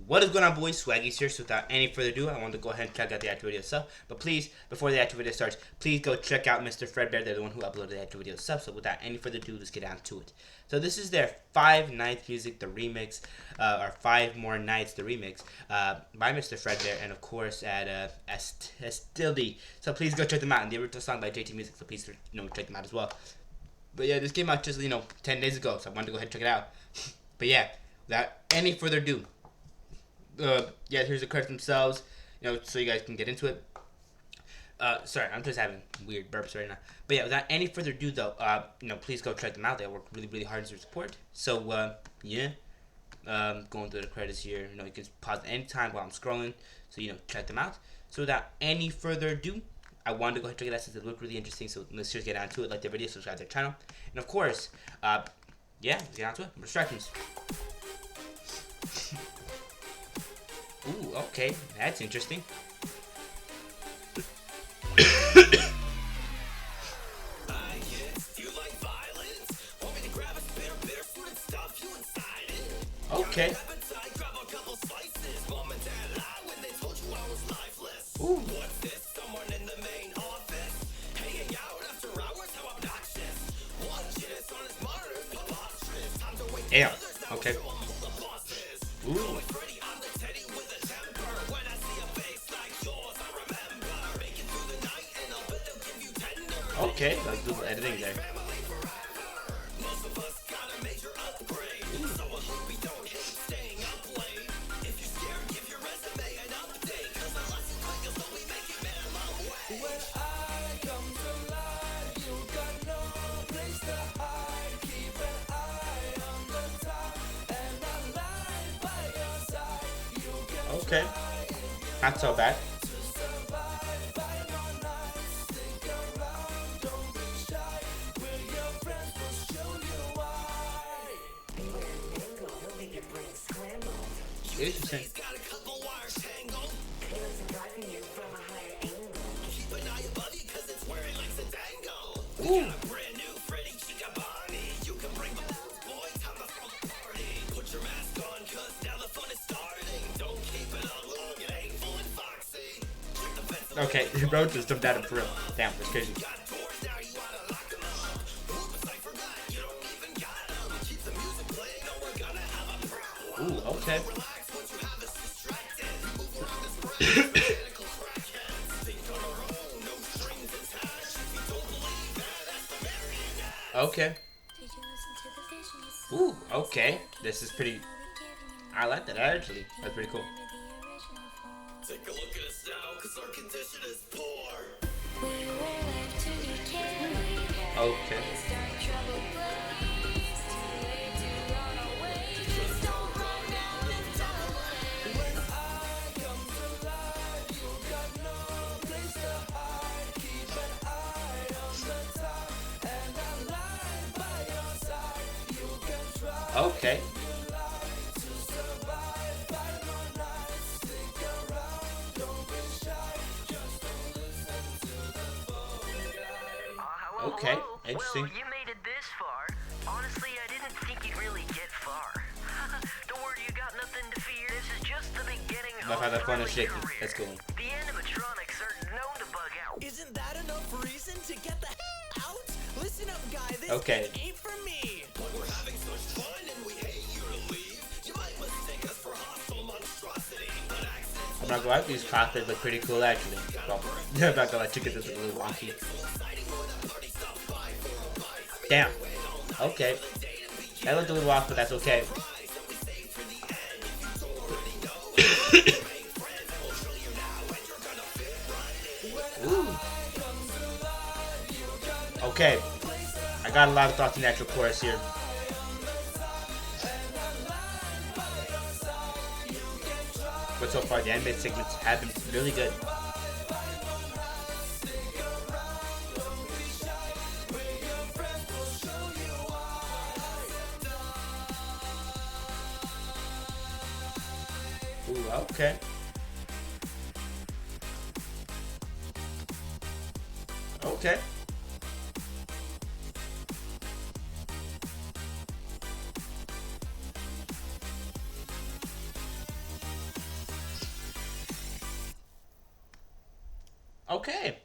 What is going on, boys? Swaggy's here. So without any further ado, I want to go ahead and check out the actual video itself. But please, before the actual video starts, please go check out Mr. Fredbear. They're the one who uploaded the actual video itself. So without any further ado, let's get down to it. So this is their 5 Nights Music, the remix, or 5 More Nights, the remix, by Mr. Fredbear, and of course at Estilde. So please go check them out. And the original song by JT Music. So please, check them out as well. But yeah, this came out just 10 days ago. So I wanted to go ahead and check it out. But yeah, without any further ado. Yeah, here's the credits themselves, so you guys can get into it. Sorry, I'm just having weird burps right now. But yeah, without any further ado, though, please go check them out. They work really, really hard to support. So, yeah, going through the credits here. You can pause at any time while I'm scrolling. So, check them out. So, without any further ado, I wanted to go ahead and check it out since it looked really interesting. So, let's just get on to it. Like the video, subscribe to their channel. And, of course, yeah, let's get on to it. Distractions. Ooh, okay, that's interesting. Okay. Ooh. Yeah. Okay. Ooh. Okay, let's do the editing there. Okay, not so bad. Interesting. Ooh. Okay, bro just jumped out of for real. Damn, that's crazy. Ooh, okay. Okay. Ooh, okay. This is pretty. I like that actually. That's pretty cool. Take a look at us now, cause our condition is poor. Okay. Okay. Okay, interesting. Well, you made it this far. Honestly, I didn't think you'd really get far. Don't worry, you got nothing to fear. This is just the beginning of the fun is shaky. Let's go. The animatronics are known to bug out. Isn't that enough reason to get the out? Listen up, guy. This ain't for me. But we're having such fun and we hate you to leave. You might mistake us for hostile monstrosity. I'm not gonna lie, these cosplays look pretty cool actually. Well, I'm not gonna let you get this a little wonky. Damn. Okay. That looked a little off, but that's okay. Ooh. Okay. I got a lot of thoughts in the actual chorus here. But so far, the animated segments have been really good. Ooh, okay. Okay. Okay.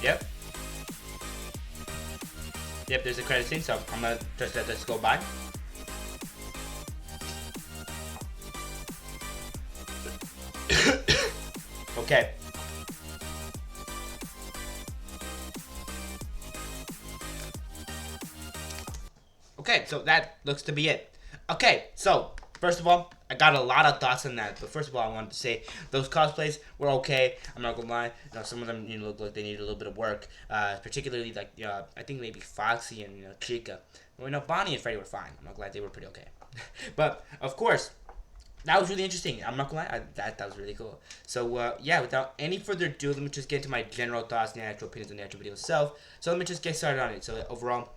Yep. Yep, there's a credit scene, so I'm gonna just let this go by. Okay. Okay, so that looks to be it. Okay, so first of all, I got a lot of thoughts on that. But first of all, I wanted to say those cosplays were okay. I'm not gonna lie. You know, some of them look like they needed a little bit of work. Particularly like I think maybe Foxy and Chica. Well, Bonnie and Freddy were fine. I'm not glad they were pretty okay. But of course, that was really interesting. I'm not gonna lie, that was really cool. So yeah, without any further ado, let me just get into my general thoughts and the actual opinions on the actual video itself. So let me just get started on it. So overall,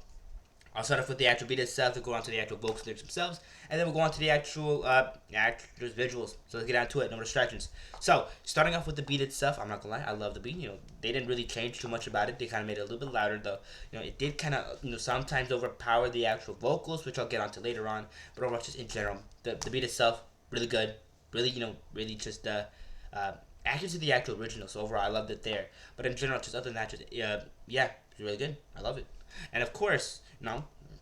I'll start off with the actual video itself, then go on to the actual vocals lyrics themselves, and then we'll go on to the actual actors' visuals. So let's get down to it, no more distractions. So, starting off with the beat itself, I'm not gonna lie, I love the beat. They didn't really change too much about it. They kind of made it a little bit louder, though. It did kind of, sometimes overpower the actual vocals, which I'll get onto later on. But overall, just in general, the beat itself, really good. Really, really just accurate to the actual original. So overall, I loved it there. But in general, just other than that, just yeah, it's really good. I love it. And of course,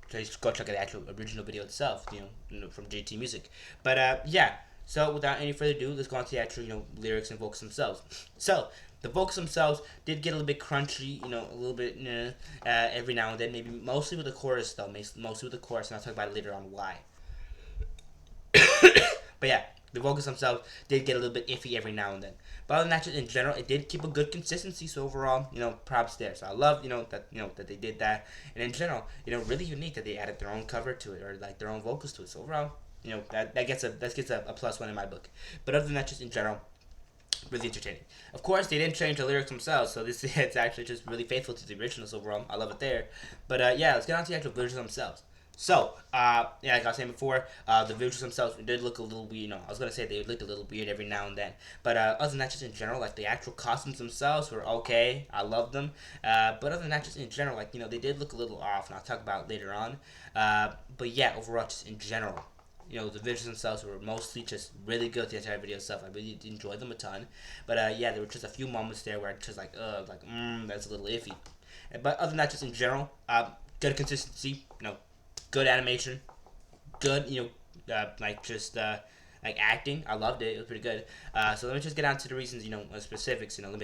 just go check out the actual original video itself, from JT Music. But yeah, so without any further ado, let's go on to the actual, lyrics and vocals themselves. So the vocals themselves did get a little bit crunchy, a little bit every now and then, maybe mostly with the chorus though, mostly with the chorus, and I'll talk about it later on why. But yeah, the vocals themselves did get a little bit iffy every now and then. But other than that, just in general, it did keep a good consistency. So overall, props there. So I love, that they did that. And in general, really unique that they added their own cover to it, or like their own vocals to it. So overall, that gets a plus one in my book. But other than that, just in general, really entertaining. Of course, they didn't change the lyrics themselves, so it's actually just really faithful to the originals overall. I love it there. But yeah, let's get on to the actual visuals themselves. So, yeah, like I was saying before, the visuals themselves did look a little weird. I was going to say they looked a little weird every now and then. But other than that, just in general, like the actual costumes themselves were okay. I loved them. But other than that, just in general, like, they did look a little off, and I'll talk about it later on. But yeah, overall, just in general, the visuals themselves were mostly just really good, the entire video itself. I really enjoyed them a ton. But yeah, there were just a few moments there where I just that's a little iffy. But other than that, just in general, good consistency, good animation, good, like acting. I loved it. It was pretty good. So let me just get on to the reasons, specifics, in a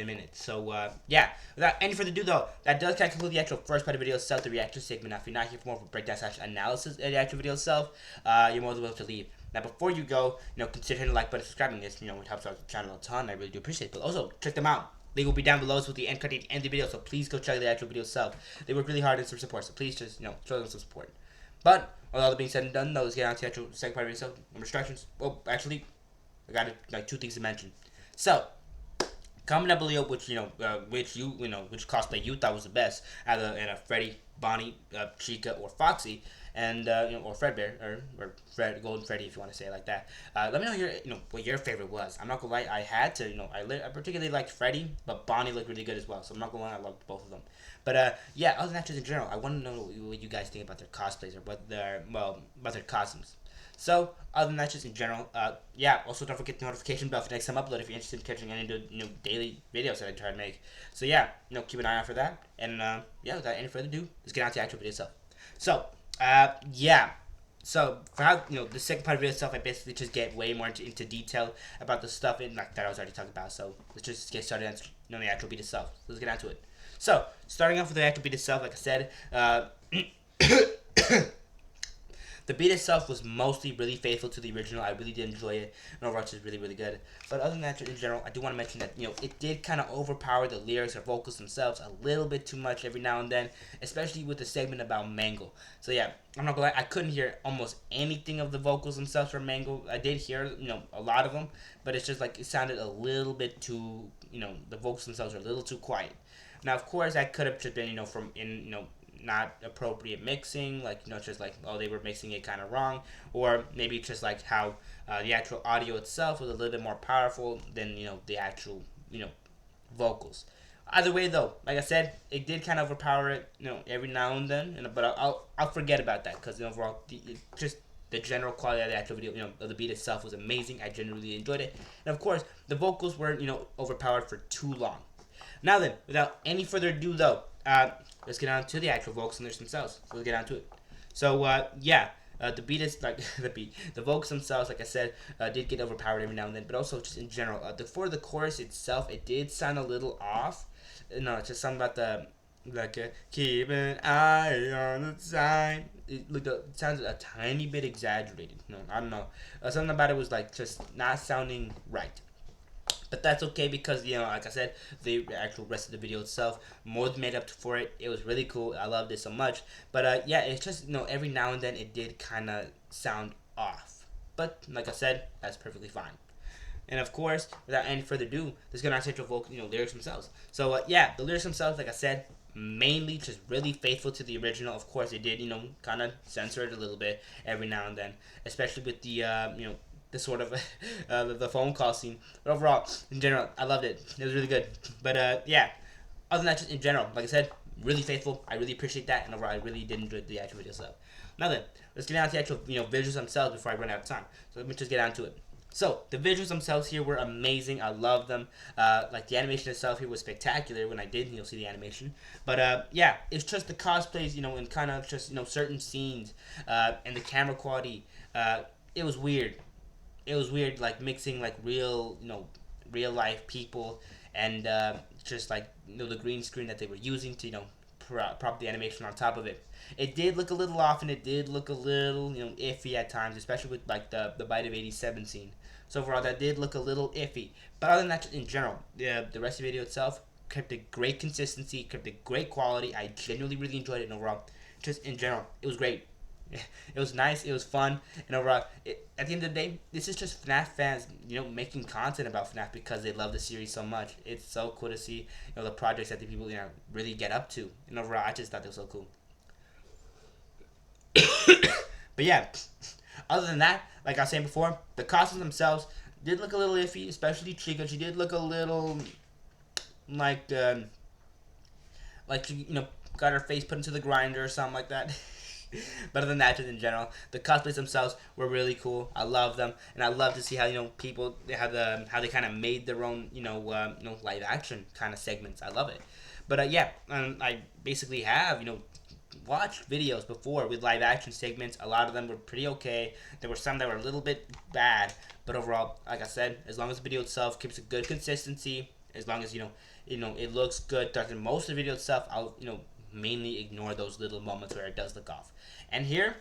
minute. So, yeah, without any further ado, though, that does kind of conclude the actual first part of the video itself, the reaction segment. Now, if you're not here for more of a breakdown / analysis of the actual video itself, you're more than welcome to leave. Now, before you go, consider hitting the like button, subscribing this, it helps out the channel a ton. I really do appreciate it. But also, check them out. Link will be down below with the end credit at the end of the video, so please go check the actual video itself. They work really hard in some support, so please just, show them some support. But, with all that being said and done, though, let's get on to the actual second part of the video, no distractions. Well, actually, I got two things to mention. So, comment down below which cosplay you thought was the best, either Freddy, Bonnie, Chica, or Foxy, and or Fredbear, or Golden Freddy, if you want to say it like that. Let me know what your favorite was. I'm not gonna lie, I had to, I particularly liked Freddy, but Bonnie looked really good as well. So I'm not gonna lie, I loved both of them. But yeah, other than that, just in general, I want to know what you guys think about their cosplays, or about their costumes. So, other than that, just in general, yeah, also don't forget the notification bell for next time upload if you're interested in catching any daily videos that I try to make. So yeah, keep an eye out for that. And yeah, without any further ado, let's get on to the actual video itself. So, yeah. So, for how, the second part of the video itself, I basically just get way more into detail about the stuff that I was already talking about. So, let's just get started on the actual beat itself. So, let's get on to it. So, starting off with the actual beat itself, like I said, the beat itself was mostly really faithful to the original. I really did enjoy it, and overall it's just really, really good. But other than that, in general, I do want to mention that, it did kind of overpower the lyrics or vocals themselves a little bit too much every now and then, especially with the segment about Mangle. So yeah, I'm not gonna lie, I couldn't hear almost anything of the vocals themselves from Mangle. I did hear, a lot of them, but it's just like it sounded a little bit too, the vocals themselves are a little too quiet. Now, of course, that could have just been, not appropriate mixing, just like, oh, they were mixing it kind of wrong, or maybe just like how the actual audio itself was a little bit more powerful than, the actual, vocals. Either way, though, like I said, it did kind of overpower it, every now and then, but I'll forget about that, because overall, it just the general quality of the actual video, of the beat itself was amazing. I genuinely enjoyed it. And of course, the vocals weren't, overpowered for too long. Now then, without any further ado though, let's get on to the actual vocals and lyrics themselves. So let's get on to it. So, the beat is like the vocals themselves, like I said, did get overpowered every now and then, but also just in general, for the chorus itself, it did sound a little off. No, it's just something about the keep an eye on the sign. It sounds a tiny bit exaggerated. No, I don't know. Something about it was like just not sounding right. But that's okay because, like I said, the actual rest of the video itself more than made up for it. It was really cool. I loved it so much. But, yeah, it's just, every now and then it did kind of sound off. But, like I said, that's perfectly fine. And, of course, without any further ado, let's get on to actual vocal, lyrics themselves. So, yeah, the lyrics themselves, like I said, mainly just really faithful to the original. Of course, they did, kind of censor it a little bit every now and then. Especially with the, the sort of the phone call scene. But overall, in general, I loved it. It was really good. But yeah, other than that, just in general, like I said, really faithful. I really appreciate that, and overall, I really did enjoy the actual video stuff. Now then, let's get down to the actual visuals themselves before I run out of time. So let me just get down to it. So the visuals themselves here were amazing. I love them. Like the animation itself here was spectacular. When I did, see the animation. But yeah, it's just the cosplays, and kind of just certain scenes, and the camera quality. It was weird. It was weird, like mixing like real, real life people and just like the green screen that they were using to prop the animation on top of it. It did look a little off and it did look a little iffy at times, especially with like the Bite of 87 scene. So overall, that did look a little iffy. But other than that, in general, the rest of the video itself kept a great consistency, kept a great quality. I genuinely really enjoyed it, and overall, just in general, it was great. It was nice, it was fun, and overall, at the end of the day, this is just FNAF fans, making content about FNAF because they love the series so much. It's so cool to see, the projects that the people, really get up to, and overall, I just thought they were so cool. But yeah, other than that, like I was saying before, the costumes themselves did look a little iffy, especially Chica. She did look a little like she, got her face put into the grinder or something like that. But other than that, just in general, the cosplays themselves were really cool. I love them, and I love to see how people how they kind of made their own live action kind of segments. I love it. But yeah, I basically have watched videos before with live action segments. A lot of them were pretty okay. There were some that were a little bit bad, but overall, like I said, as long as the video itself keeps a good consistency, as long as it looks good throughout most of the video itself, I'll mainly ignore those little moments where it does look off. And here,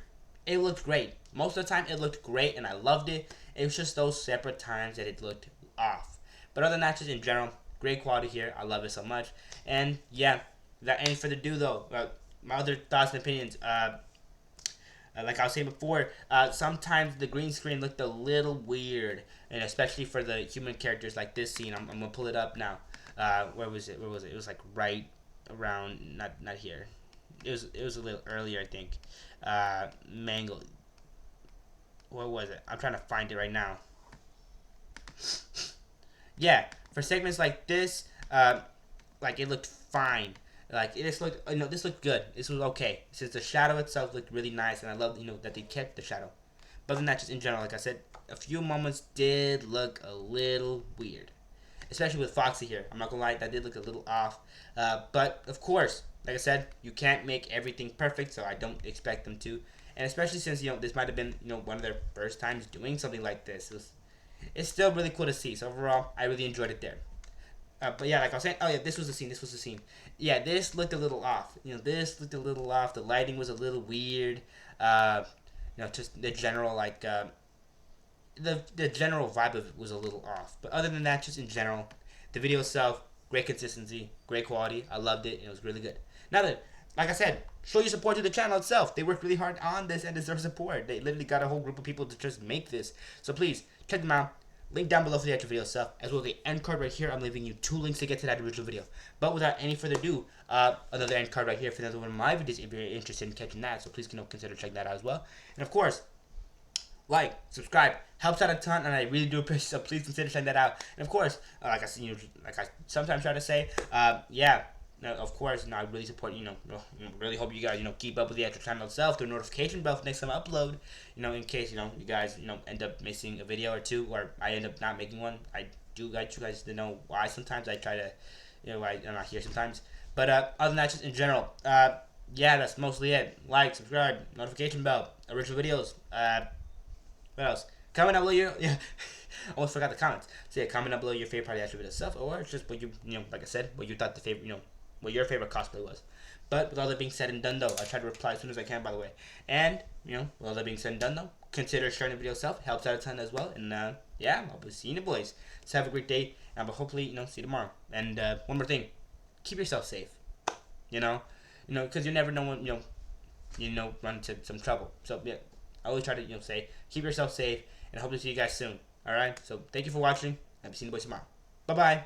it looked great. Most of the time, it looked great, and I loved it. It was just those separate times that it looked off. But other than that, just in general, great quality here. I love it so much. And yeah, without any further ado, though, my other thoughts and opinions. Like I was saying before, sometimes the green screen looked a little weird, and especially for the human characters like this scene. I'm gonna pull it up now. Where was it? It was like right around, not here. It was a little earlier, I think. Mangle. What was it? I'm trying to find it right now. Yeah, for segments like this, like it looked fine. Like it just looked, this looked good. This was okay. Since the shadow itself looked really nice, and I love, that they kept the shadow. But other than that, just in general, like I said, a few moments did look a little weird, especially with Foxy here. I'm not gonna lie, that did look a little off. But of course, like I said, you can't make everything perfect, so I don't expect them to. And especially since this might have been one of their first times doing something like this, it's still really cool to see. So overall, I really enjoyed it there. But yeah, like I was saying, oh yeah, this was the scene. Yeah, this looked a little off. This looked a little off. The lighting was a little weird. Just the general the general vibe of it was a little off. But other than that, just in general, the video itself, great consistency, great quality. I loved it, and it was really good. Now then, like I said, show your support to the channel itself. They worked really hard on this and deserve support. They literally got a whole group of people to just make this. So please, check them out. Link down below for the actual video itself, as well as the end card right here. I'm leaving you 2 links to get to that original video. But without any further ado, another end card right here for another one of my videos if you're interested in catching that. So please consider checking that out as well. And of course, like, subscribe, helps out a ton, and I really do appreciate it. So please consider checking that out. And of course, like I sometimes try to say, yeah, of course, I really support, really hope you guys, keep up with the actual channel itself, the notification bell for next time I upload, in case, you guys, end up missing a video or two, or I end up not making one. I do like you guys to know why sometimes I try to, I'm not here sometimes. But, other than that, just in general, yeah, that's mostly it. Like, subscribe, notification bell, original videos, what else? Comment down below your, yeah, almost forgot the comments. So yeah, comment down below your favorite part of the actual video itself, or just what you, like I said, what you thought the favorite, what your favorite cosplay was. But with all that being said and done, though, I try to reply as soon as I can, by the way. And, with all that being said and done, though, consider sharing the video itself. Helps out a ton as well. And, yeah, I'll be seeing you boys. So have a great day, and I'll hopefully, see you tomorrow. And, one more thing. Keep yourself safe. Because you never know when, run into some trouble. So, yeah, I always try to, say, keep yourself safe, and I hope to see you guys soon. Alright? So, thank you for watching. I'll be seeing you boys tomorrow. Bye-bye.